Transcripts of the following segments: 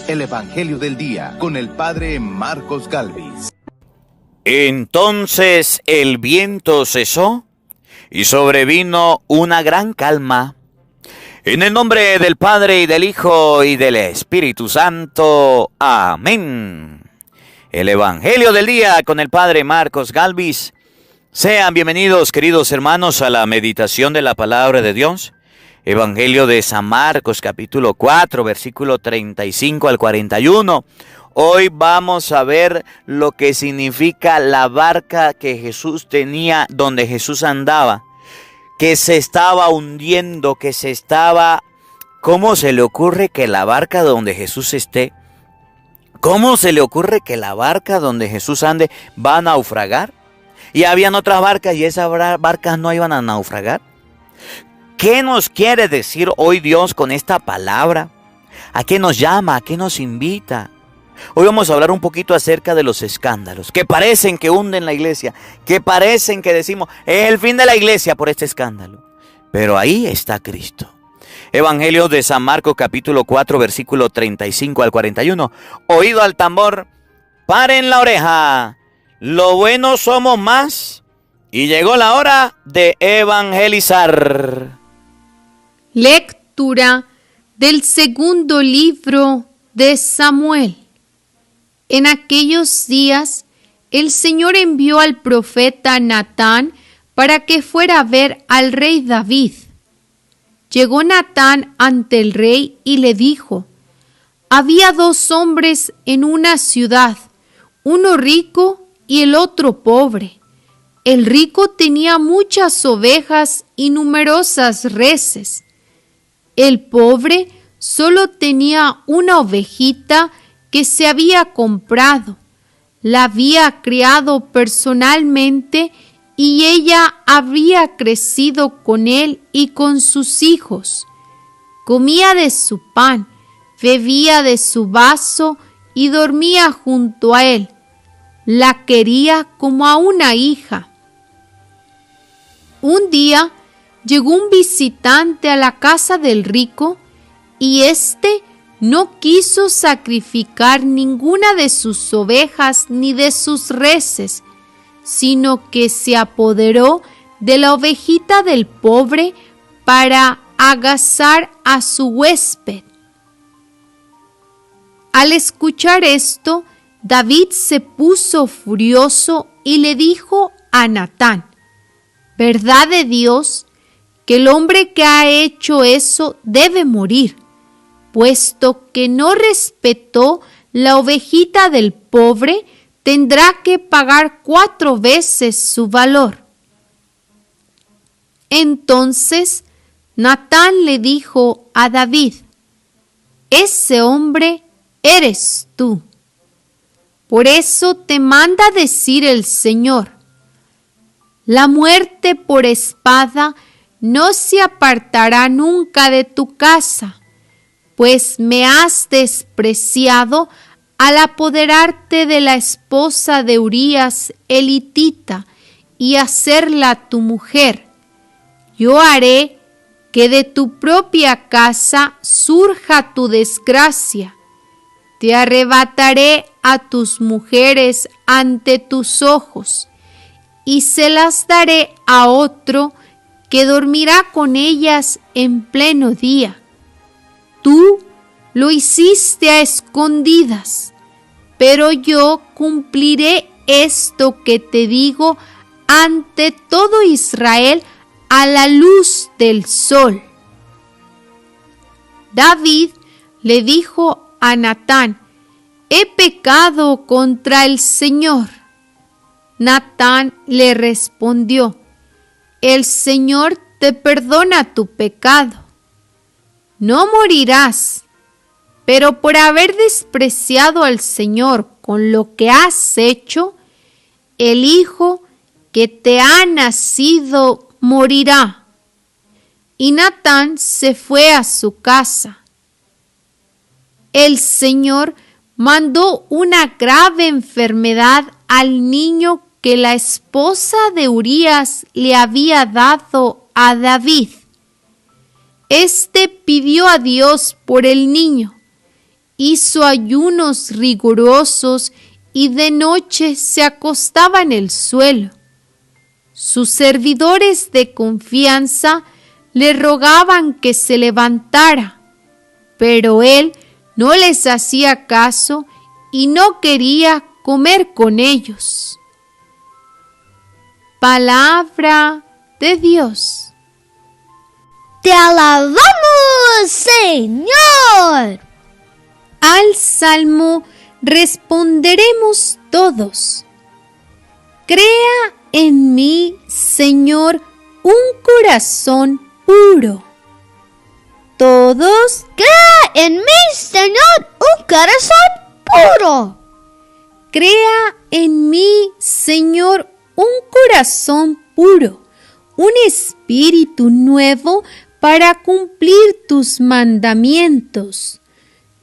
el Evangelio del Día con el Padre Marcos Galvis. Entonces el viento cesó y sobrevino una gran calma. En el nombre del Padre y del Hijo y del Espíritu Santo. Amén. El Evangelio del Día con el Padre Marcos Galvis. Sean bienvenidos, queridos hermanos, a la meditación de la Palabra de Dios. Evangelio de San Marcos, capítulo 4, versículo 35 al 41. Hoy vamos a ver lo que significa la barca que Jesús tenía, donde Jesús andaba, que se estaba hundiendo, ¿Cómo se le ocurre que la barca donde Jesús esté? ¿Cómo se le ocurre que la barca donde Jesús ande va a naufragar? Y habían otras barcas y esas barcas no iban a naufragar. ¿Qué nos quiere decir hoy Dios con esta palabra? ¿A qué nos llama? ¿A qué nos invita? Hoy vamos a hablar un poquito acerca de los escándalos que parecen que hunden la iglesia, que parecen que decimos, es el fin de la iglesia por este escándalo. Pero ahí está Cristo. Evangelio de San Marcos, capítulo 4, versículo 35 al 41. Oído al tambor, paren la oreja, lo bueno somos más, y llegó la hora de evangelizar. Lectura del segundo libro de Samuel. En aquellos días, el Señor envió al profeta Natán para que fuera a ver al rey David. Llegó Natán ante el rey y le dijo: había dos hombres en una ciudad, uno rico y el otro pobre. El rico tenía muchas ovejas y numerosas reses. El pobre solo tenía una ovejita que se había comprado. La había criado personalmente y ella había crecido con él y con sus hijos. Comía de su pan, bebía de su vaso y dormía junto a él. La quería como a una hija. Un día llegó un visitante a la casa del rico y éste no quiso sacrificar ninguna de sus ovejas ni de sus reses, sino que se apoderó de la ovejita del pobre para agasajar a su huésped. Al escuchar esto, David se puso furioso y le dijo a Natán: «¿Verdad de Dios que el hombre que ha hecho eso debe morir, puesto que no respetó la ovejita del pobre? Tendrá que pagar 4 veces su valor». Entonces Natán le dijo a David: «Ese hombre eres tú. Por eso te manda decir el Señor: la muerte por espada no se apartará nunca de tu casa, pues me has despreciado al apoderarte de la esposa de Urías el hitita y hacerla tu mujer. Yo haré que de tu propia casa surja tu desgracia. Te arrebataré a tus mujeres ante tus ojos, y se las daré a otro que dormirá con ellas en pleno día. Tú lo hiciste a escondidas, pero yo cumpliré esto que te digo ante todo Israel a la luz del sol». David le dijo a Natán: «He pecado contra el Señor». Natán le respondió: «El Señor te perdona tu pecado. No morirás, pero por haber despreciado al Señor con lo que has hecho, el hijo que te ha nacido morirá». Y Natán se fue a su casa. El Señor mandó una grave enfermedad al niño que la esposa de Urías le había dado a David. Este pidió a Dios por el niño, hizo ayunos rigurosos y de noche se acostaba en el suelo. Sus servidores de confianza le rogaban que se levantara, pero él no les hacía caso y no quería comer con ellos. Palabra de Dios. Te alabamos, Señor. Al salmo responderemos todos. Crea en mí, Señor, un corazón puro. Todos, Crea en mí, Señor, un corazón puro. crea en mí, Señor, un corazón puro, un espíritu nuevo para cumplir tus mandamientos.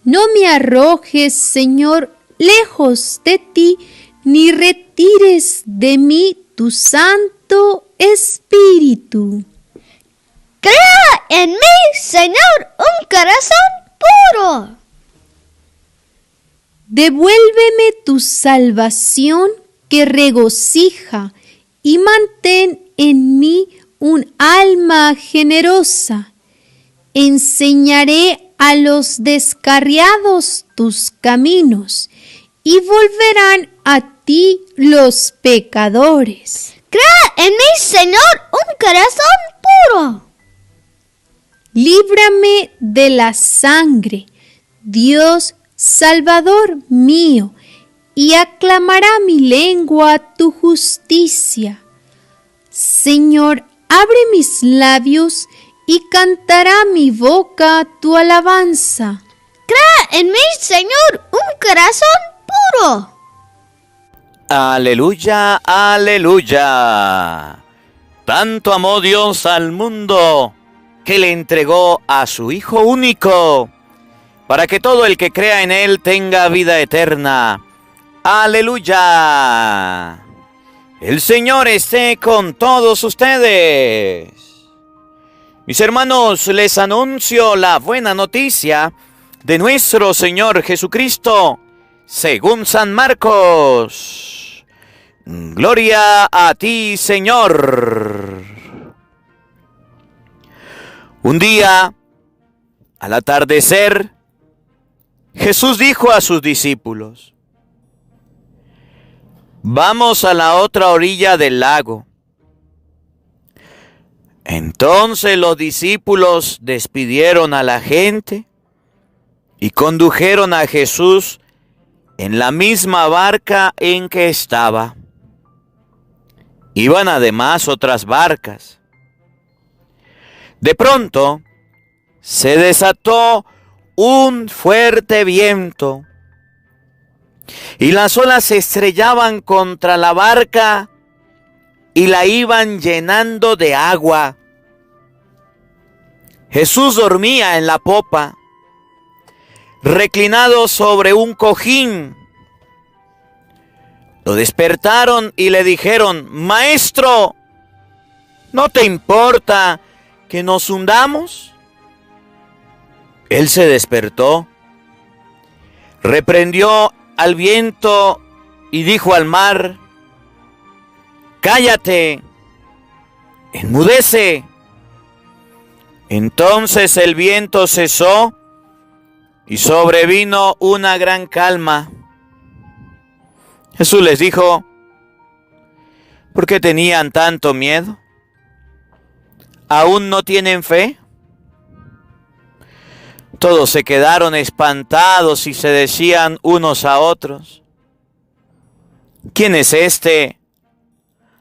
No me arrojes, Señor, lejos de ti, ni retires de mí tu Santo Espíritu. Crea en mí, Señor, un corazón puro. Devuélveme tu salvación que regocija y mantén en mí un alma generosa. Enseñaré a los descarriados tus caminos y volverán a ti los pecadores. Crea en mí, Señor, un corazón puro. Líbrame de la sangre, Dios Salvador mío, y aclamará mi lengua tu justicia. Señor, abre mis labios y cantará mi boca tu alabanza. Crea en mí, Señor, un corazón puro. Aleluya, aleluya. Tanto amó Dios al mundo que le entregó a su Hijo único, para que todo el que crea en Él tenga vida eterna. Aleluya. El Señor esté con todos ustedes. Mis hermanos, les anuncio la buena noticia de nuestro Señor Jesucristo, según San Marcos. Gloria a ti, Señor. Un día, al atardecer, Jesús dijo a sus discípulos: vamos a la otra orilla del lago. Entonces los discípulos despidieron a la gente y condujeron a Jesús en la misma barca en que estaba. Iban además otras barcas. De pronto se desató un fuerte viento y las olas se estrellaban contra la barca y la iban llenando de agua. Jesús dormía en la popa, reclinado sobre un cojín. Lo despertaron y le dijeron: Maestro, ¿no te importa que nos hundamos? Él se despertó, reprendió al viento y dijo al mar: cállate, enmudece. Entonces el viento cesó y sobrevino una gran calma. Jesús les dijo: ¿por qué tenían tanto miedo? ¿Aún no tienen fe? Todos se quedaron espantados y se decían unos a otros: ¿quién es este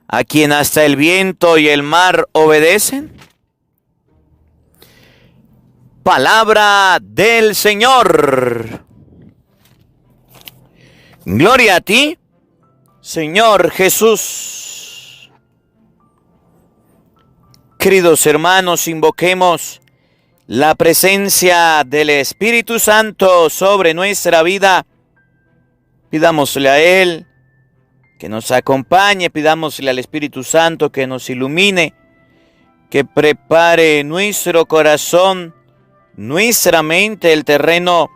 a quien hasta el viento y el mar obedecen? Palabra del Señor. Gloria a ti, Señor Jesús. Queridos hermanos, invoquemos la presencia del Espíritu Santo sobre nuestra vida. Pidámosle a Él que nos acompañe, pidámosle al Espíritu Santo que nos ilumine, que prepare nuestro corazón, nuestra mente, el terreno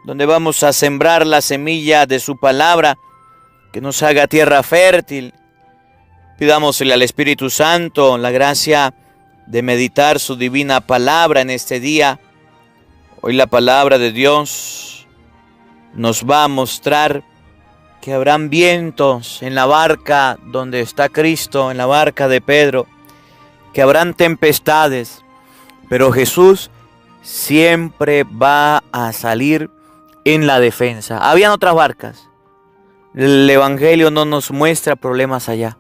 donde vamos a sembrar la semilla de su palabra, que nos haga tierra fértil. Pidámosle al Espíritu Santo la gracia de meditar su divina palabra en este día. Hoy la palabra de Dios nos va a mostrar que habrán vientos en la barca donde está Cristo, en la barca de Pedro, que habrán tempestades, pero Jesús siempre va a salir en la defensa. Habían otras barcas. El Evangelio no nos muestra problemas allá.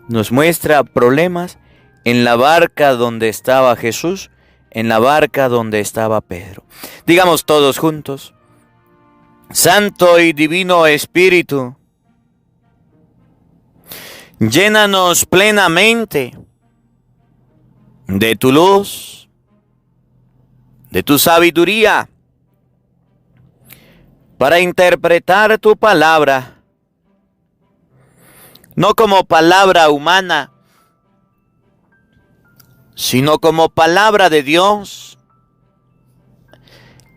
Nos muestra problemas en la barca donde estaba Jesús, en la barca donde estaba Pedro. Digamos todos juntos: Santo y Divino Espíritu, llénanos plenamente de tu luz, de tu sabiduría, para interpretar tu palabra, no como palabra humana, sino como palabra de Dios,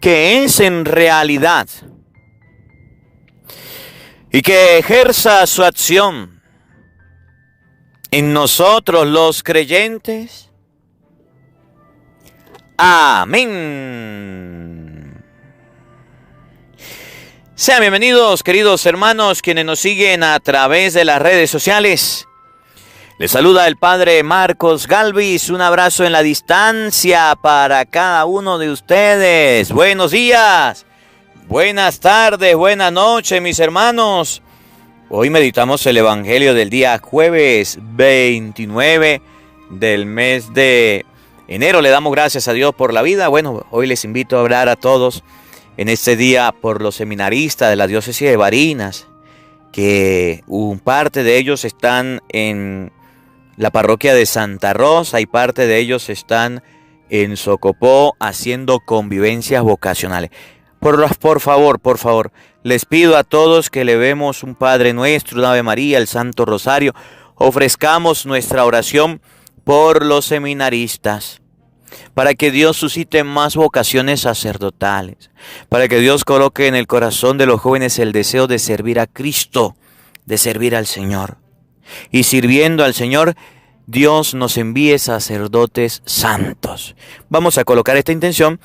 que es en realidad, y que ejerza su acción en nosotros los creyentes. Amén. Sean bienvenidos, queridos hermanos, quienes nos siguen a través de las redes sociales. Les saluda el Padre Marcos Galvis. Un abrazo en la distancia para cada uno de ustedes. Buenos días, buenas tardes, buenas noches, mis hermanos. Hoy meditamos el Evangelio del día jueves 29 del mes de enero. Le damos gracias a Dios por la vida. Bueno, hoy les invito a orar a todos en este día por los seminaristas de la diócesis de Barinas, que un parte de ellos están en la parroquia de Santa Rosa y parte de ellos están en Socopó haciendo convivencias vocacionales. Por favor, les pido a todos que elevemos un Padre Nuestro, una Ave María, el Santo Rosario. Ofrezcamos nuestra oración por los seminaristas, para que Dios suscite más vocaciones sacerdotales, para que Dios coloque en el corazón de los jóvenes el deseo de servir a Cristo, de servir al Señor. Y sirviendo al Señor, Dios nos envíe sacerdotes santos. Vamos a colocar esta intención.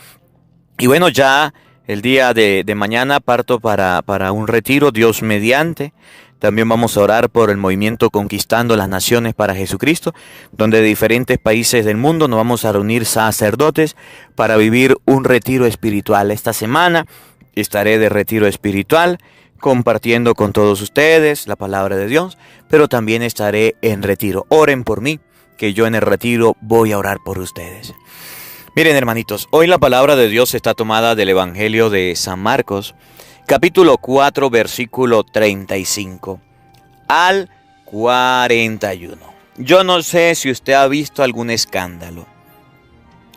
Y bueno, ya el día de mañana parto para un retiro, Dios mediante. También vamos a orar por el movimiento Conquistando las Naciones para Jesucristo, donde de diferentes países del mundo nos vamos a reunir sacerdotes para vivir un retiro espiritual. Esta semana estaré de retiro espiritual, compartiendo con todos ustedes la palabra de Dios, pero también estaré en retiro. Oren por mí, que yo en el retiro voy a orar por ustedes. Miren, hermanitos, hoy la palabra de Dios está tomada del Evangelio de San Marcos, capítulo 4, versículo 35 al 41. Yo no sé si usted ha visto algún escándalo.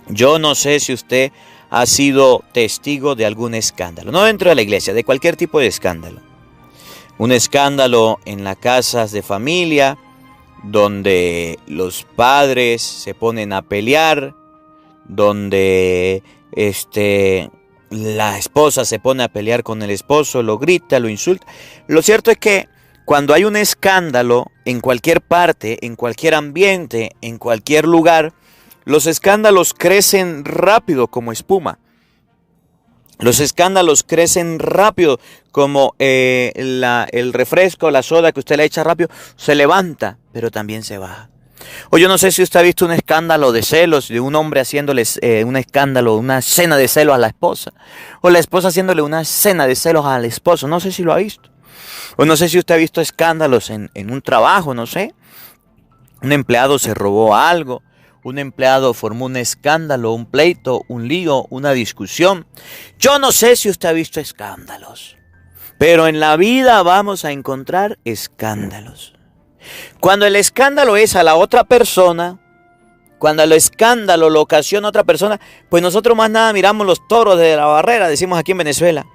Yo no sé si usted ha sido testigo de algún escándalo. No dentro de la iglesia, de cualquier tipo de escándalo. Un escándalo en las casas de familia, donde los padres se ponen a pelear, donde la esposa se pone a pelear con el esposo, lo grita, lo insulta. Lo cierto es que cuando hay un escándalo en cualquier parte, en cualquier ambiente, en cualquier lugar, los escándalos crecen rápido como espuma. Los escándalos crecen rápido como el refresco, la soda que usted le echa rápido, se levanta, pero también se baja. O yo no sé si usted ha visto un escándalo de celos de un hombre haciéndole un escándalo, una escena de celos a la esposa. O la esposa haciéndole una escena de celos al esposo. No sé si lo ha visto. O no sé si usted ha visto escándalos en un trabajo, no sé. Un empleado se robó algo. Un empleado formó un escándalo, un pleito, un lío, una discusión. Yo no sé si usted ha visto escándalos. Pero en la vida vamos a encontrar escándalos. Cuando el escándalo es a la otra persona, cuando el escándalo lo ocasiona a otra persona, pues nosotros más nada miramos los toros de la barrera, decimos aquí en Venezuela.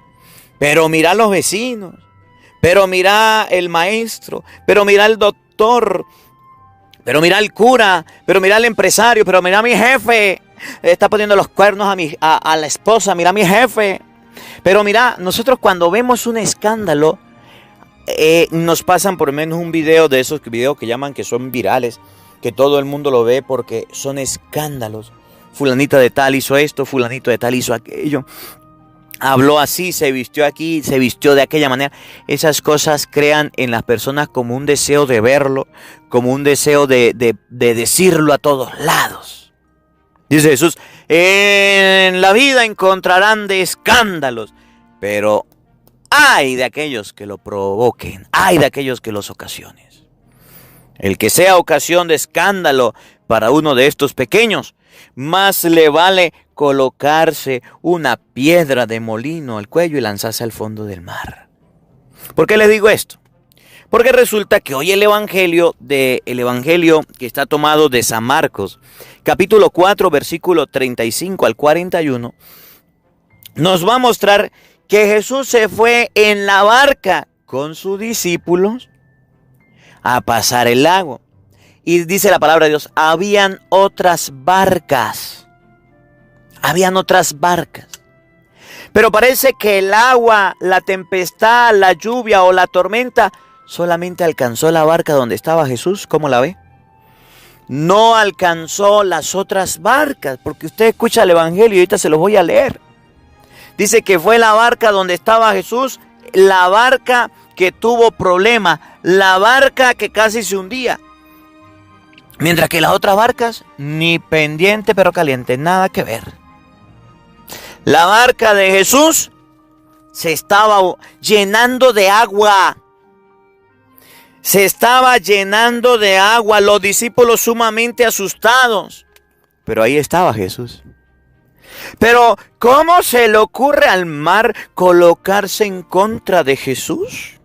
Pero mira los vecinos, pero mira el maestro, pero mira el doctor, pero mira el cura, pero mira el empresario, pero mira mi jefe, está poniendo los cuernos a la esposa, mira mi jefe. Pero mira, nosotros cuando vemos un escándalo, nos pasan por lo menos un video de esos videos que llaman que son virales, que todo el mundo lo ve porque son escándalos. Fulanita de tal hizo esto, fulanito de tal hizo aquello. Habló así, se vistió aquí, se vistió de aquella manera. Esas cosas crean en las personas como un deseo de verlo, como un deseo de decirlo a todos lados. Dice Jesús, en la vida encontrarán de escándalos, pero ay de aquellos que lo provoquen, ay de aquellos que los ocasionen. El que sea ocasión de escándalo para uno de estos pequeños, más le vale colocarse una piedra de molino al cuello y lanzarse al fondo del mar. ¿Por qué les digo esto? Porque resulta que hoy el evangelio que está tomado de San Marcos, capítulo 4, versículo 35 al 41, nos va a mostrar que Jesús se fue en la barca con sus discípulos a pasar el lago. Y dice la palabra de Dios, habían otras barcas. Pero parece que el agua, la tempestad, la lluvia o la tormenta solamente alcanzó la barca donde estaba Jesús. ¿Cómo la ve? No alcanzó las otras barcas, porque usted escucha el evangelio y ahorita se los voy a leer. Dice que fue la barca donde estaba Jesús, la barca que tuvo problema, la barca que casi se hundía. Mientras que las otras barcas, ni pendiente pero caliente, nada que ver. La barca de Jesús se estaba llenando de agua. Se estaba llenando de agua, los discípulos sumamente asustados. Pero ahí estaba Jesús. Pero, ¿cómo se le ocurre al mar colocarse en contra de Jesús?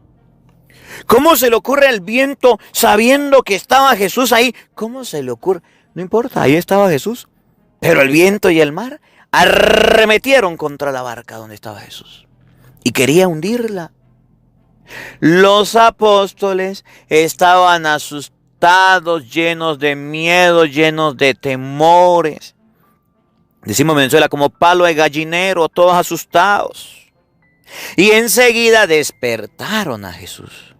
¿Cómo se le ocurre al viento sabiendo que estaba Jesús ahí? ¿Cómo se le ocurre? No importa, ahí estaba Jesús. Pero el viento y el mar arremetieron contra la barca donde estaba Jesús y quería hundirla. Los apóstoles estaban asustados, llenos de miedo, llenos de temores. Decimos en Venezuela como palo de gallinero, todos asustados. Y enseguida despertaron a Jesús.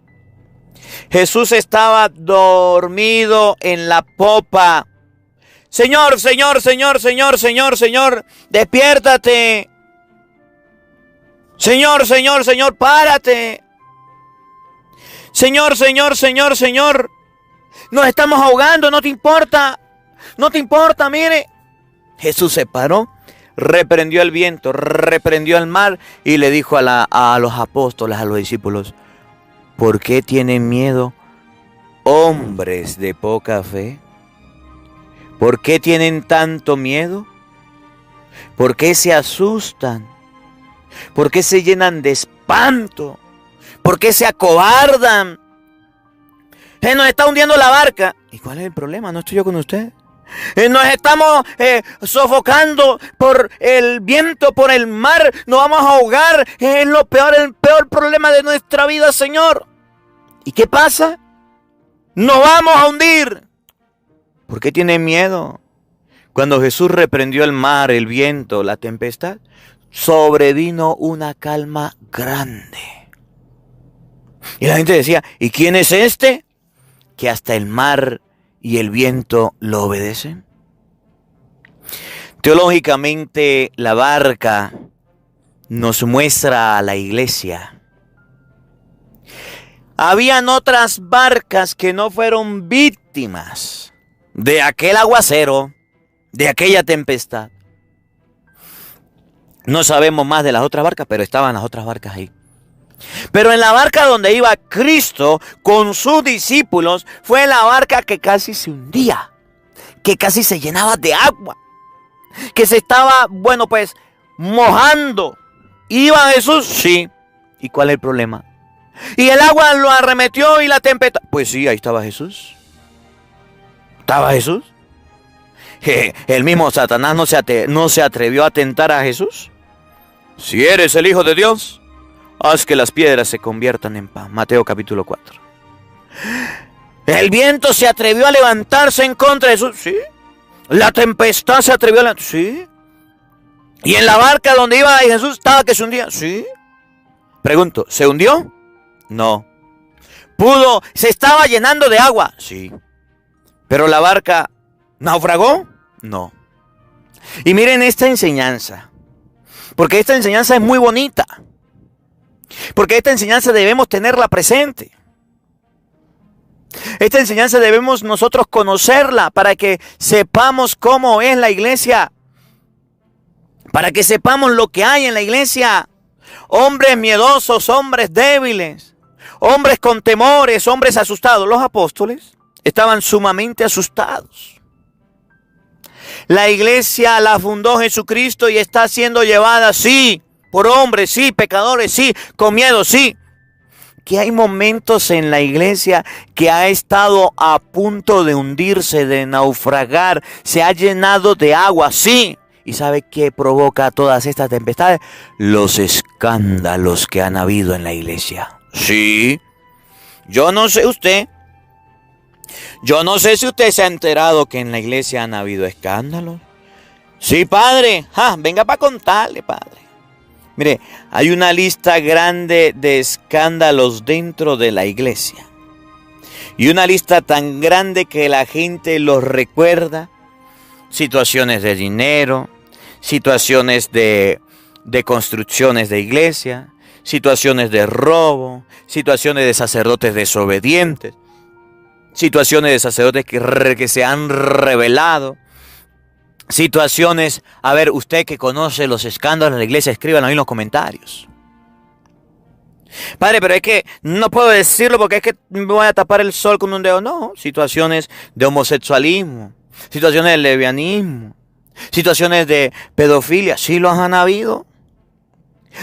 Jesús estaba dormido en la popa. Señor, Señor, Señor, Señor, Señor, Señor, despiértate. Señor, Señor, Señor, párate. Señor, Señor, Señor, Señor, nos estamos ahogando, no te importa, mire. Jesús se paró, reprendió el viento, reprendió el mar y le dijo a los apóstoles, a los discípulos, ¿por qué tienen miedo, hombres de poca fe? ¿Por qué tienen tanto miedo? ¿Por qué se asustan? ¿Por qué se llenan de espanto? ¿Por qué se acobardan? Nos está hundiendo la barca. ¿Y cuál es el problema? ¿No estoy yo con usted? Nos estamos sofocando por el viento, por el mar. Nos vamos a ahogar. Es lo peor, el peor problema de nuestra vida, Señor. ¿Y qué pasa? Nos vamos a hundir. ¿Por qué tiene miedo? Cuando Jesús reprendió el mar, el viento, la tempestad, sobrevino una calma grande. Y la gente decía, ¿y quién es este? Que hasta el mar y el viento lo obedecen. Teológicamente, la barca nos muestra a la iglesia. Habían otras barcas que no fueron víctimas de aquel aguacero, de aquella tempestad. No sabemos más de las otras barcas, pero estaban las otras barcas ahí. Pero en la barca donde iba Cristo con sus discípulos fue la barca que casi se hundía, que casi se llenaba de agua, que se estaba, mojando. ¿Iba Jesús? Sí. ¿Y cuál es el problema? ¿Y el agua lo arremetió y la tempestad? Pues sí, ahí estaba Jesús. ¿Estaba Jesús? ¿El mismo Satanás no se atrevió a tentar a Jesús? Si eres el Hijo de Dios, haz que las piedras se conviertan en pan. Mateo capítulo 4. ¿El viento se atrevió a levantarse en contra de Jesús? Sí. ¿La tempestad se atrevió a levantarse? Sí. Y en la barca donde iba Jesús estaba que se hundía. Sí. Pregunto, ¿se hundió? No. ¿Se estaba llenando de agua? Sí. ¿Pero la barca naufragó? No. Y miren esta enseñanza. Porque esta enseñanza es muy bonita. Porque esta enseñanza debemos tenerla presente. Esta enseñanza debemos nosotros conocerla para que sepamos cómo es la iglesia. Para que sepamos lo que hay en la iglesia. Hombres miedosos, hombres débiles, hombres con temores, hombres asustados. Los apóstoles estaban sumamente asustados. La iglesia la fundó Jesucristo y está siendo llevada, sí, por hombres, sí, pecadores, sí, con miedo, sí. Que hay momentos en la iglesia que ha estado a punto de hundirse, de naufragar, se ha llenado de agua, sí. ¿Y sabe qué provoca todas estas tempestades? Los escándalos que han habido en la iglesia. Sí. Yo no sé usted. Yo no sé si usted se ha enterado que en la iglesia han habido escándalos. Sí, padre. Venga para contarle, padre. Mire, hay una lista grande de escándalos dentro de la iglesia. Y una lista tan grande que la gente los recuerda. Situaciones de dinero, situaciones de construcciones de iglesia, situaciones de robo, situaciones de sacerdotes desobedientes, situaciones de sacerdotes que se han rebelado, situaciones, a ver, usted que conoce los escándalos de la iglesia, escríbanlo ahí en los comentarios. Padre, pero es que no puedo decirlo porque es que me voy a tapar el sol con un dedo. No, situaciones de homosexualismo, situaciones de lesbianismo, situaciones de pedofilia, sí los han habido.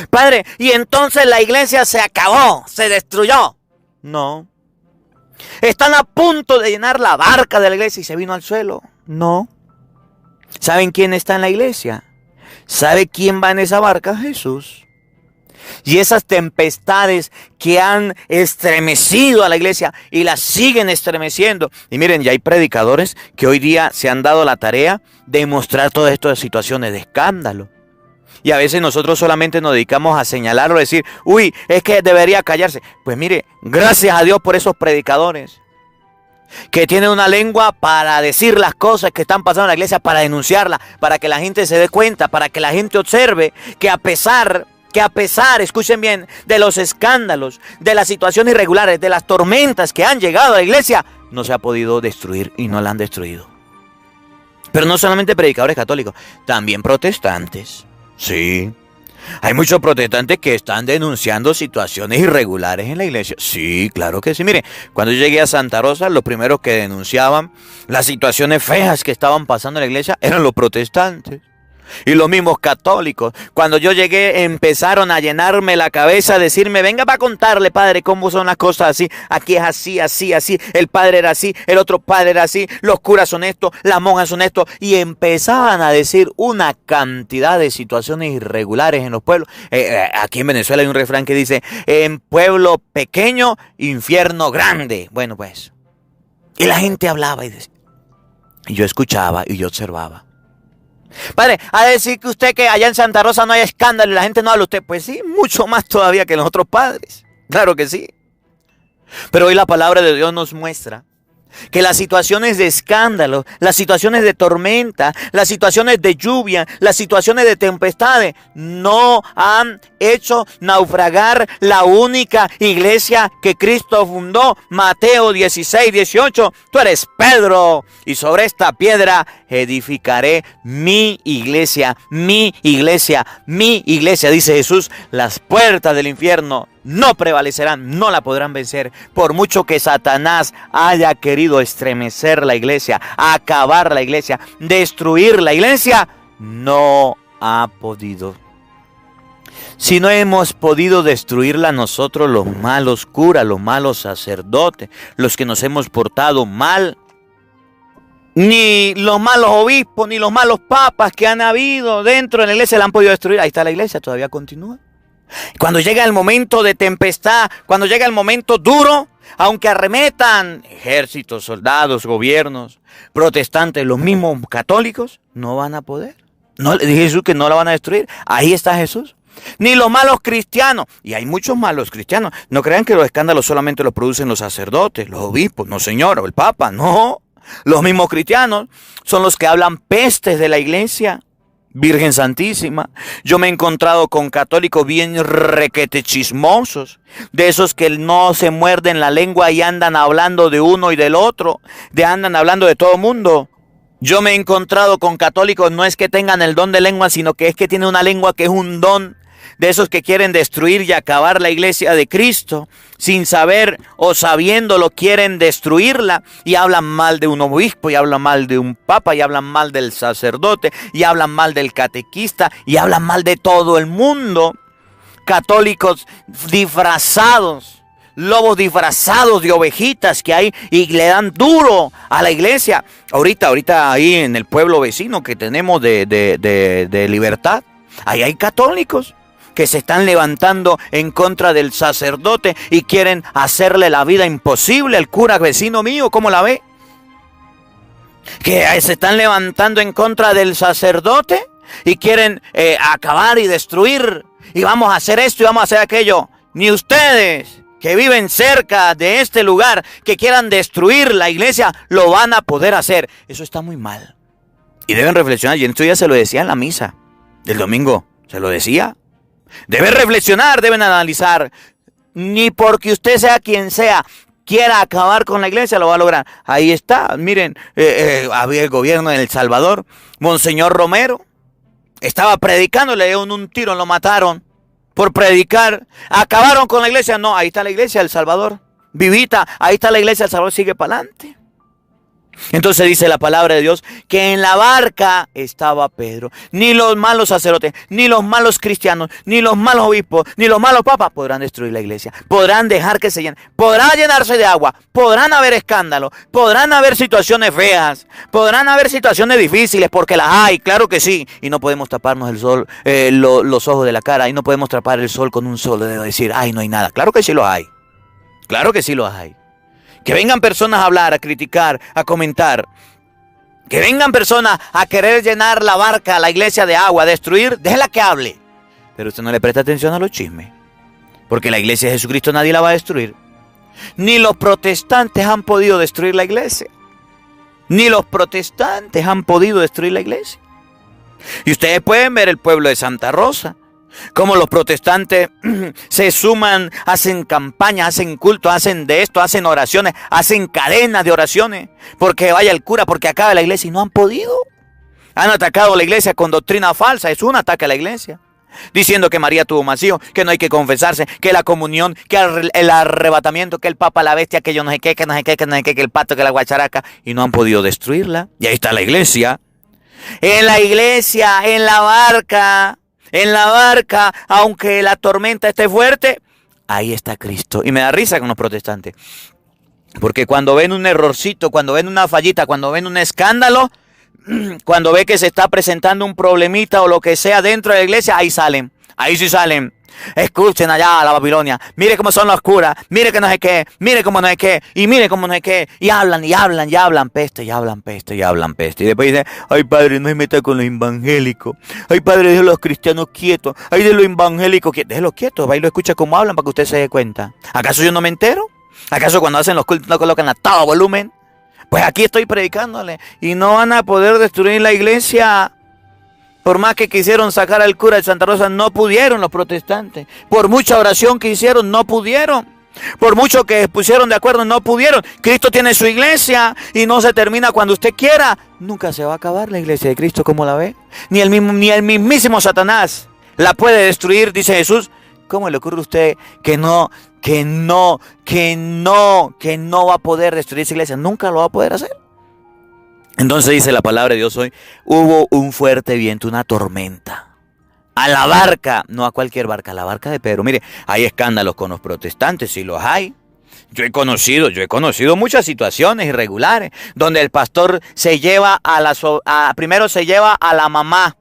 Padre, y entonces la iglesia se acabó, se destruyó. No. Están a punto de llenar la barca de la iglesia y se vino al suelo. No. ¿Saben quién está en la iglesia? ¿Sabe quién va en esa barca? Jesús. Y esas tempestades que han estremecido a la iglesia y la siguen estremeciendo. Y miren, ya hay predicadores que hoy día se han dado la tarea de mostrar todas estas situaciones de escándalo. Y a veces nosotros solamente nos dedicamos a señalar o decir, uy, es que debería callarse. Pues mire, gracias a Dios por esos predicadores que tienen una lengua para decir las cosas que están pasando en la iglesia, para denunciarlas, para que la gente se dé cuenta, para que la gente observe que a pesar, escuchen bien, de los escándalos, de las situaciones irregulares, de las tormentas que han llegado a la iglesia, no se ha podido destruir y no la han destruido. Pero no solamente predicadores católicos, también protestantes. Sí, hay muchos protestantes que están denunciando situaciones irregulares en la iglesia. Sí, claro que sí. Mire, cuando yo llegué a Santa Rosa, los primeros que denunciaban las situaciones feas que estaban pasando en la iglesia eran los protestantes. Y los mismos católicos. Cuando yo llegué empezaron a llenarme la cabeza, a decirme, venga para contarle, padre, cómo son las cosas así. Aquí es así, así, así. El padre era así, el otro padre era así. Los curas son estos, las monjas son estos. Y empezaban a decir una cantidad de situaciones irregulares en los pueblos. Aquí en Venezuela hay un refrán que dice, en pueblo pequeño, infierno grande. Bueno, pues. Y la gente hablaba y decía. Y yo escuchaba y yo observaba. Padre, a decir que usted que allá en Santa Rosa no hay escándalo y la gente no habla usted. Pues sí, mucho más todavía que los otros padres. Claro que sí. Pero hoy la palabra de Dios nos muestra que las situaciones de escándalo, las situaciones de tormenta, las situaciones de lluvia, las situaciones de tempestades no han hecho naufragar la única iglesia que Cristo fundó. Mateo 16, 18. Tú eres Pedro y sobre esta piedra edificaré mi iglesia, mi iglesia, mi iglesia. Dice Jesús, las puertas del infierno no prevalecerán, no la podrán vencer. Por mucho que Satanás haya querido estremecer la iglesia, acabar la iglesia, destruir la iglesia, no ha podido. Si no hemos podido destruirla nosotros, los malos curas, los malos sacerdotes, los que nos hemos portado mal, ni los malos obispos, ni los malos papas que han habido dentro de la iglesia la han podido destruir. Ahí está la iglesia, todavía continúa. Cuando llega el momento de tempestad, cuando llega el momento duro, aunque arremetan ejércitos, soldados, gobiernos, protestantes, los mismos católicos, no van a poder. No le dije Jesús que no la van a destruir. Ahí está Jesús. Ni los malos cristianos. Y hay muchos malos cristianos. No crean que los escándalos solamente los producen los sacerdotes, los obispos, no señor, o el papa. No. Los mismos cristianos son los que hablan pestes de la iglesia. Virgen Santísima. Yo me he encontrado con católicos bien requete chismosos, de esos que no se muerden la lengua y andan hablando de uno y del otro, andan hablando de todo mundo. Yo me he encontrado con católicos, no es que tengan el don de lengua, sino que es que tienen una lengua que es un don, de esos que quieren destruir y acabar la iglesia de Cristo, sin saber o sabiéndolo quieren destruirla, y hablan mal de un obispo, y hablan mal de un papa, y hablan mal del sacerdote, y hablan mal del catequista, y hablan mal de todo el mundo. Católicos disfrazados, lobos disfrazados de ovejitas que hay y le dan duro a la iglesia. Ahorita ahí en el pueblo vecino que tenemos de Libertad, ahí hay católicos que se están levantando en contra del sacerdote y quieren hacerle la vida imposible al cura vecino mío. ¿Cómo la ve? Que se están levantando en contra del sacerdote y quieren acabar y destruir. Y vamos a hacer esto y vamos a hacer aquello. Ni ustedes que viven cerca de este lugar, que quieran destruir la iglesia, lo van a poder hacer. Eso está muy mal. Y deben reflexionar. Y esto ya se lo decía en la misa del domingo. Se lo decía. Deben reflexionar, deben analizar. Ni porque usted sea quien sea, quiera acabar con la iglesia, lo va a lograr. Ahí está, miren, había el gobierno en El Salvador. Monseñor Romero estaba predicando, le dieron un tiro, lo mataron por predicar. ¿Acabaron con la iglesia? No, ahí está la iglesia de El Salvador, vivita. Ahí está la iglesia de El Salvador, sigue para adelante. Entonces dice la palabra de Dios que en la barca estaba Pedro. Ni los malos sacerdotes, ni los malos cristianos, ni los malos obispos, ni los malos papas podrán destruir la iglesia. Podrán dejar que se llene. Podrán llenarse de agua. Podrán haber escándalos. Podrán haber situaciones feas. Podrán haber situaciones difíciles, porque las hay, claro que sí. Y no podemos taparnos el sol, los ojos de la cara. Y no podemos tapar el sol con un solo dedo. Decir, ay, no hay nada. Claro que sí los hay. Claro que sí los hay. Que vengan personas a hablar, a criticar, a comentar. Que vengan personas a querer llenar la barca, la iglesia de agua, a destruir, déjela que hable. Pero usted no le presta atención a los chismes. Porque la iglesia de Jesucristo nadie la va a destruir. Ni los protestantes han podido destruir la iglesia. Ni los protestantes han podido destruir la iglesia. Y ustedes pueden ver el pueblo de Santa Rosa. Como los protestantes se suman, hacen campañas, hacen cultos, hacen de esto, hacen oraciones, hacen cadenas de oraciones, porque vaya el cura, porque acabe la iglesia, y no han podido. Han atacado a la iglesia con doctrina falsa, es un ataque a la iglesia. Diciendo que María tuvo más hijos, que no hay que confesarse, que la comunión, que el arrebatamiento, que el papa, la bestia, que yo no sé qué, que no sé qué, que no sé qué, que el pato, que la guacharaca, y no han podido destruirla. Y ahí está la iglesia. En la iglesia, en la barca. En la barca, aunque la tormenta esté fuerte, ahí está Cristo. Y me da risa con los protestantes. Porque cuando ven un errorcito, cuando ven una fallita, cuando ven un escándalo, cuando ve que se está presentando un problemita o lo que sea dentro de la iglesia, ahí salen. Ahí sí salen. Escuchen allá a la Babilonia. Mire cómo son los curas. Mire que no sé qué. Mire cómo no sé qué. Y mire cómo no sé qué. Y hablan, y hablan, y hablan peste, y hablan peste, y hablan peste. Y después dicen, ay padre, no se meta con los evangélicos. Ay padre, deje los cristianos quietos. Ay, de los evangélicos quietos. Déjelos quietos. Va y lo escucha cómo hablan para que usted se dé cuenta. ¿Acaso yo no me entero? ¿Acaso cuando hacen los cultos no colocan a todo volumen? Pues aquí estoy predicándole. Y no van a poder destruir la iglesia. Por más que quisieron sacar al cura de Santa Rosa, no pudieron los protestantes. Por mucha oración que hicieron, no pudieron. Por mucho que pusieron de acuerdo, no pudieron. Cristo tiene su iglesia y no se termina cuando usted quiera. Nunca se va a acabar la iglesia de Cristo, ¿cómo la ve? Ni el mismísimo Satanás la puede destruir, dice Jesús. ¿Cómo le ocurre a usted que no va a poder destruir esa iglesia? Nunca lo va a poder hacer. Entonces dice la palabra de Dios hoy, hubo un fuerte viento, una tormenta. A la barca, no a cualquier barca, a la barca de Pedro. Mire, hay escándalos con los protestantes, sí los hay. Yo he conocido muchas situaciones irregulares, donde el pastor se lleva primero se lleva a la mamá.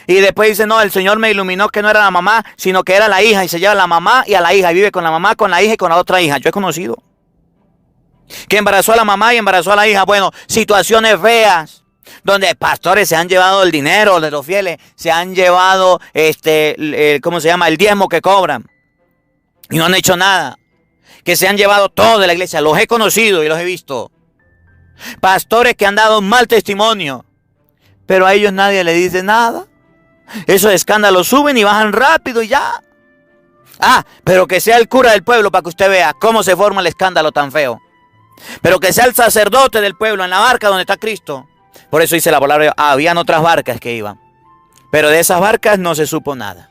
Y después dice, no, el Señor me iluminó que no era la mamá, sino que era la hija. Y se lleva a la mamá y a la hija, y vive con la mamá, con la hija y con la otra hija. Yo he conocido. Que embarazó a la mamá y embarazó a la hija. Bueno, situaciones feas. donde pastores se han llevado el dinero de los fieles, se han llevado, ¿cómo se llama? El diezmo que cobran. Y no han hecho nada. Que se han llevado todo de la iglesia. Los he conocido y los he visto. Pastores que han dado mal testimonio. Pero a ellos nadie le dice nada. Esos escándalos suben y bajan rápido y ya. Pero que sea el cura del pueblo para que usted vea cómo se forma el escándalo tan feo. Pero que sea el sacerdote del pueblo en la barca donde está Cristo. Por eso dice la palabra, habían otras barcas que iban. Pero de esas barcas no se supo nada.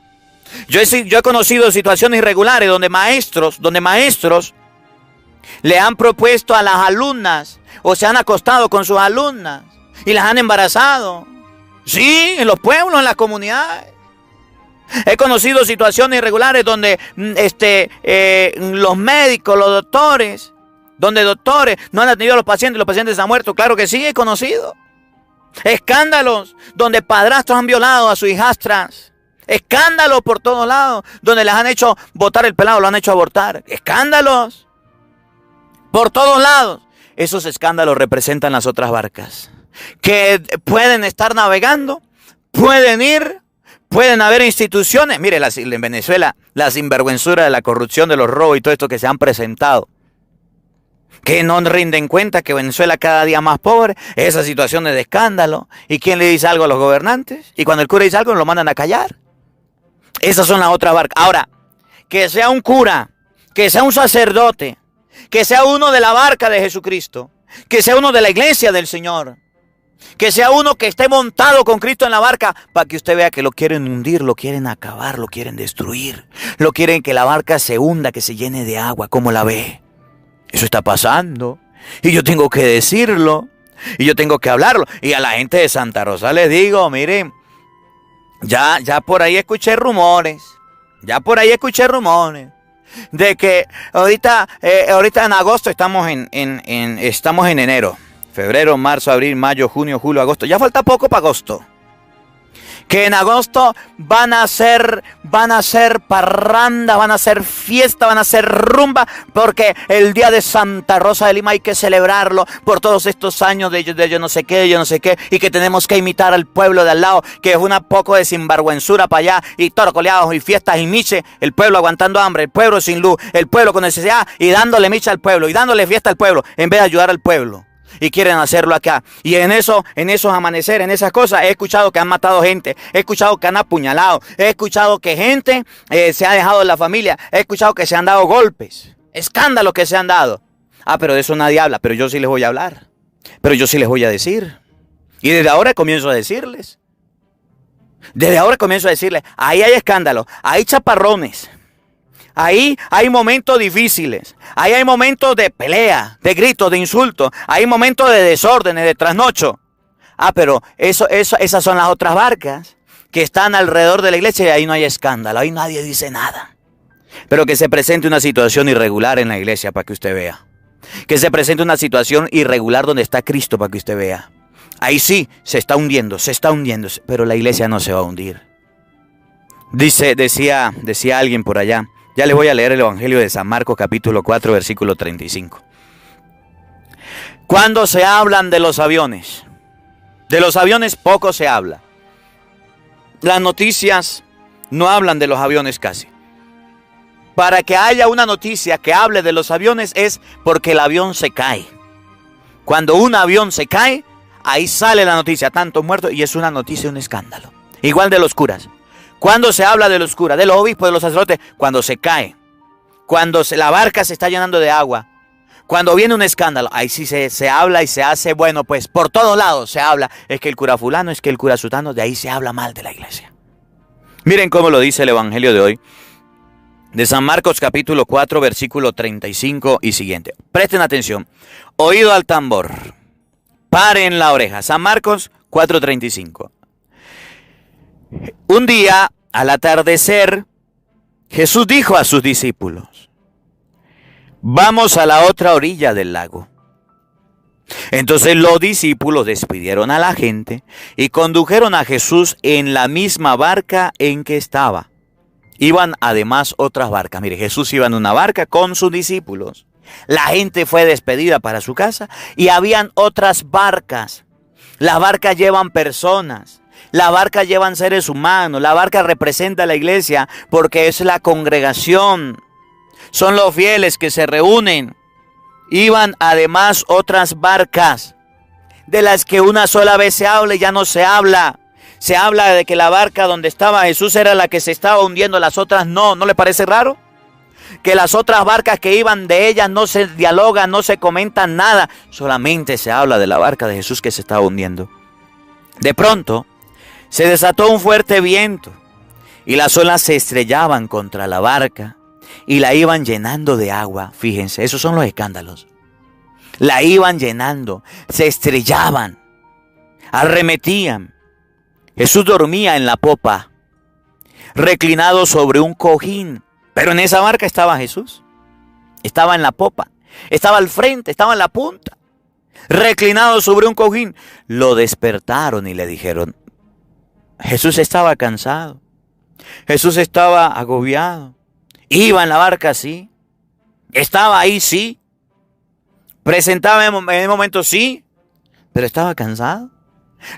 Yo he conocido situaciones irregulares donde maestros le han propuesto a las alumnas o se han acostado con sus alumnas y las han embarazado. Sí, en los pueblos, en las comunidades. He conocido situaciones irregulares donde los médicos, los doctores, donde doctores no han atendido a los pacientes han muerto. Claro que sí, he conocido. Escándalos donde padrastros han violado a sus hijastras. Escándalos por todos lados, donde les han hecho botar el pelado, lo han hecho abortar. Escándalos por todos lados. Esos escándalos representan las otras barcas que pueden estar navegando, pueden ir, pueden haber instituciones. Mire, en Venezuela, la sinvergüenzura de la corrupción, de los robos y todo esto que se han presentado, que no rinden cuenta que Venezuela cada día más pobre, esas situaciones de escándalo. ¿Y quién le dice algo a los gobernantes? Y cuando el cura dice algo, lo mandan a callar. Esas son las otras barcas. Ahora, que sea un cura, que sea un sacerdote, que sea uno de la barca de Jesucristo, que sea uno de la iglesia del Señor, que sea uno que esté montado con Cristo en la barca, para que usted vea que lo quieren hundir, lo quieren acabar, lo quieren destruir, lo quieren que la barca se hunda, que se llene de agua. ¿Cómo la ve? Eso está pasando. Y yo tengo que decirlo, y yo tengo que hablarlo. Y a la gente de Santa Rosa les digo, miren, ya por ahí escuché rumores, de que ahorita en agosto estamos en enero, febrero, marzo, abril, mayo, junio, julio, agosto. Ya falta poco para agosto. Que en agosto van a ser parranda, van a ser fiesta, van a ser rumba, porque el día de Santa Rosa de Lima hay que celebrarlo por todos estos años de yo no sé qué, y que tenemos que imitar al pueblo de al lado, que es un poco de sinvergüenzura para allá, y torocoleados y fiestas y miche, el pueblo aguantando hambre, el pueblo sin luz, el pueblo con necesidad, y dándole miche al pueblo, y dándole fiesta al pueblo, en vez de ayudar al pueblo. Y quieren hacerlo acá. Y en esos amaneceres, en esas cosas, he escuchado que han matado gente. He escuchado que han apuñalado. He escuchado que gente se ha dejado de la familia. He escuchado que se han dado golpes. Escándalos que se han dado. Pero de eso nadie habla. Pero yo sí les voy a hablar. Pero yo sí les voy a decir. Y desde ahora comienzo a decirles. Ahí hay escándalos. Hay chaparrones. Ahí hay momentos difíciles, ahí hay momentos de pelea, de gritos, de insultos, hay momentos de desórdenes, de trasnocho. Pero esas son las otras barcas que están alrededor de la iglesia y ahí no hay escándalo, ahí nadie dice nada. Pero que se presente una situación irregular en la iglesia para que usted vea. Que se presente una situación irregular donde está Cristo para que usted vea. Ahí sí, se está hundiendo, pero la iglesia no se va a hundir. Decía alguien por allá. Ya les voy a leer el Evangelio de San Marcos capítulo 4 versículo 35. Cuando se hablan de los aviones poco se habla. Las noticias no hablan de los aviones casi. Para que haya una noticia que hable de los aviones es porque el avión se cae. Cuando un avión se cae, ahí sale la noticia, tantos muertos, y es una noticia, un escándalo. Igual de los curas. Cuando se habla de los curas, de los obispos, de los sacerdotes, cuando se cae, la barca se está llenando de agua, cuando viene un escándalo, ahí sí se habla y se hace, bueno, pues por todos lados se habla. Es que el cura fulano, es que el cura sutano, de ahí se habla mal de la iglesia. Miren cómo lo dice el Evangelio de hoy, de San Marcos capítulo 4, versículo 35 y siguiente. Presten atención, oído al tambor, paren la oreja. San Marcos 4:35. Un día, al atardecer, Jesús dijo a sus discípulos: vamos a la otra orilla del lago. Entonces los discípulos despidieron a la gente y condujeron a Jesús en la misma barca en que estaba. Iban además otras barcas. Mire, Jesús iba en una barca con sus discípulos. La gente fue despedida para su casa y habían otras barcas Las barcas llevan personas. Las barcas llevan seres humanos. La barca representa a la iglesia porque es la congregación. Son los fieles que se reúnen. Iban además otras barcas de las que una sola vez se habla y ya no se habla. Se habla de que la barca donde estaba Jesús era la que se estaba hundiendo, las otras no. ¿No le parece raro? Que las otras barcas que iban de ellas no se dialogan, no se comentan nada. Solamente se habla de la barca de Jesús que se estaba hundiendo. De pronto se desató un fuerte viento y las olas se estrellaban contra la barca y la iban llenando de agua. Fíjense, esos son los escándalos. La iban llenando, se estrellaban, arremetían. Jesús dormía en la popa, reclinado sobre un cojín. Pero en esa barca estaba Jesús. Estaba en la popa, estaba al frente, estaba en la punta, reclinado sobre un cojín. Lo despertaron y le dijeron, Jesús estaba cansado, Jesús estaba agobiado. Iba en la barca, sí. Estaba ahí, sí. Presentaba en el momento, sí. Pero estaba cansado.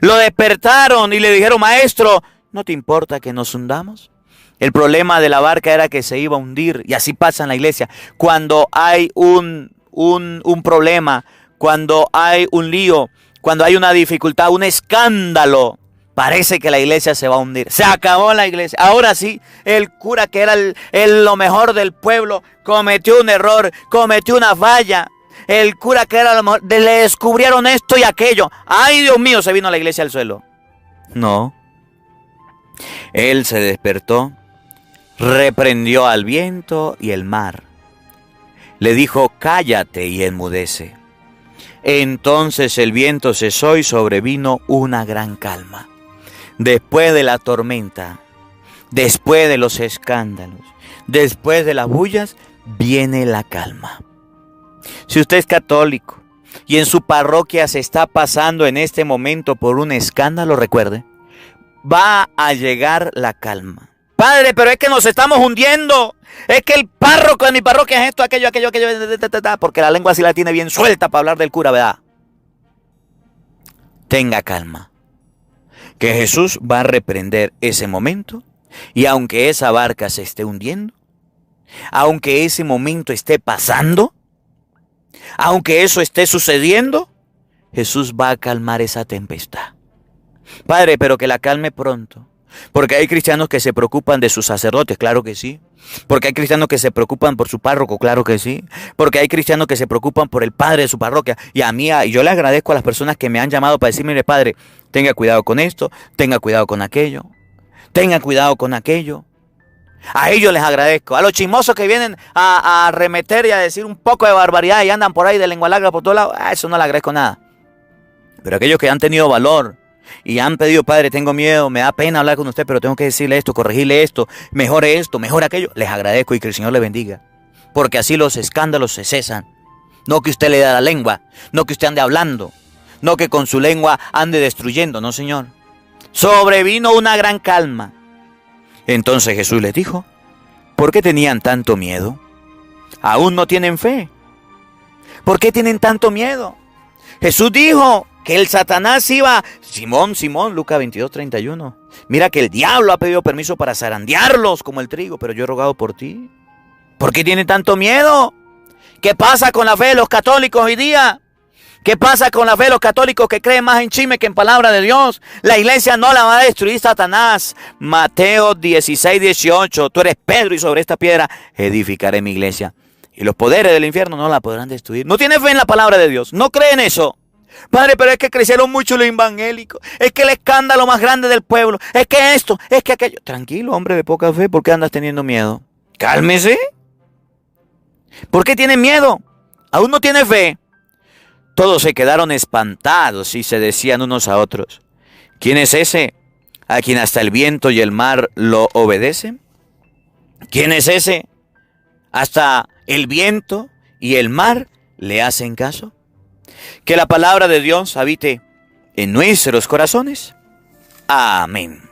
Lo despertaron y le dijeron, maestro, ¿no te importa que nos hundamos? El problema de la barca era que se iba a hundir. Y así pasa en la iglesia. Cuando hay un problema, cuando hay un lío, cuando hay una dificultad, un escándalo, parece que la iglesia se va a hundir. Se acabó la iglesia. Ahora sí, el cura que era lo mejor del pueblo cometió un error, cometió una falla. El cura que era lo mejor, le descubrieron esto y aquello. ¡Ay, Dios mío! Se vino la iglesia al suelo. No. Él se despertó, reprendió al viento y el mar. Le dijo, cállate y enmudece. Entonces el viento cesó y sobrevino una gran calma. Después de la tormenta, después de los escándalos, después de las bullas, viene la calma. Si usted es católico y en su parroquia se está pasando en este momento por un escándalo, recuerde, va a llegar la calma. Padre, pero es que nos estamos hundiendo. Es que el párroco de mi parroquia es esto, aquello, porque la lengua sí la tiene bien suelta para hablar del cura, ¿verdad? Tenga calma, que Jesús va a reprender ese momento y aunque esa barca se esté hundiendo, aunque ese momento esté pasando, aunque eso esté sucediendo, Jesús va a calmar esa tempestad. Padre, pero que la calme pronto. Porque hay cristianos que se preocupan de sus sacerdotes, claro que sí. Porque hay cristianos que se preocupan por su párroco, claro que sí. Porque hay cristianos que se preocupan por el padre de su parroquia. Y yo le agradezco a las personas que me han llamado para decirme, mire, padre, tenga cuidado con esto, tenga cuidado con aquello, tenga cuidado con aquello. A ellos les agradezco. A los chismosos que vienen a arremeter y a decir un poco de barbaridad y andan por ahí de lengua larga por todos lados, a eso no le agradezco nada. Pero aquellos que han tenido valor y han pedido, padre, tengo miedo, me da pena hablar con usted, pero tengo que decirle esto, corregirle esto, mejore aquello, les agradezco y que el Señor les bendiga. Porque así los escándalos se cesan. No que usted le dé la lengua, no que usted ande hablando, no que con su lengua ande destruyendo, no, Señor. Sobrevino una gran calma. Entonces Jesús les dijo, ¿por qué tenían tanto miedo? ¿Aún no tienen fe? ¿Por qué tienen tanto miedo? Jesús dijo que el Satanás iba, Simón, Lucas 22:31. Mira que el diablo ha pedido permiso para zarandearlos como el trigo, pero yo he rogado por ti. ¿Por qué tienen tanto miedo? ¿Qué pasa con la fe de los católicos hoy día? ¿Qué pasa con la fe de los católicos que creen más en chisme que en palabra de Dios? La iglesia no la va a destruir Satanás. Mateo 16:18. Tú eres Pedro y sobre esta piedra edificaré mi iglesia. Y los poderes del infierno no la podrán destruir. No tiene fe en la palabra de Dios. No cree en eso. Padre, pero es que crecieron mucho los evangélicos. Es que el escándalo más grande del pueblo. Es que esto, es que aquello. Tranquilo, hombre de poca fe. ¿Por qué andas teniendo miedo? Cálmese. ¿Por qué tienes miedo? ¿Aún no tiene fe? Todos se quedaron espantados y se decían unos a otros, ¿quién es ese a quien hasta el viento y el mar lo obedecen? ¿Quién es ese? ¿Hasta el viento y el mar le hacen caso? Que la palabra de Dios habite en nuestros corazones. Amén.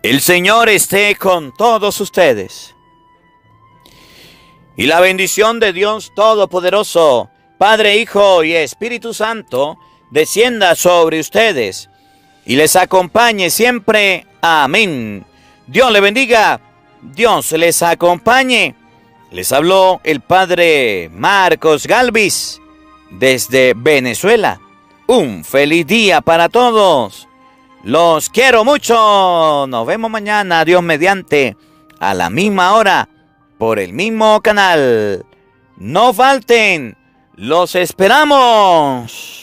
El Señor esté con todos ustedes. Y la bendición de Dios Todopoderoso, Padre, Hijo y Espíritu Santo, descienda sobre ustedes y les acompañe siempre. Amén. Dios les bendiga, Dios les acompañe. Les habló el padre Marcos Galvis desde Venezuela. Un feliz día para todos. Los quiero mucho. Nos vemos mañana, Dios mediante, a la misma hora, por el mismo canal. No falten, los esperamos.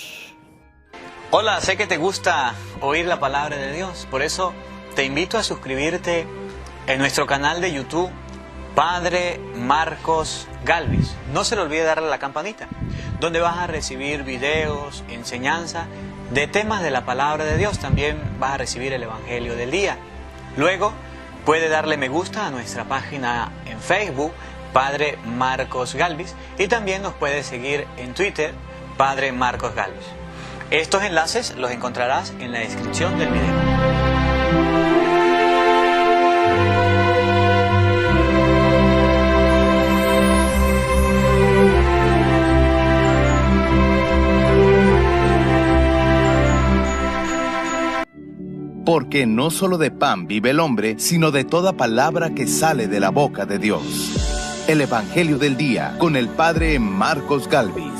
Hola, sé que te gusta oír la palabra de Dios, por eso te invito a suscribirte en nuestro canal de YouTube, Padre Marcos Galvis. No se le olvide darle a la campanita, donde vas a recibir videos, enseñanza de temas de la palabra de Dios. También vas a recibir el Evangelio del día. Luego puede darle me gusta a nuestra página en Facebook, Padre Marcos Galvis, y también nos puede seguir en Twitter, Padre Marcos Galvis. Estos enlaces los encontrarás en la descripción del video. Porque no solo de pan vive el hombre, sino de toda palabra que sale de la boca de Dios. El Evangelio del Día con el padre Marcos Galvis.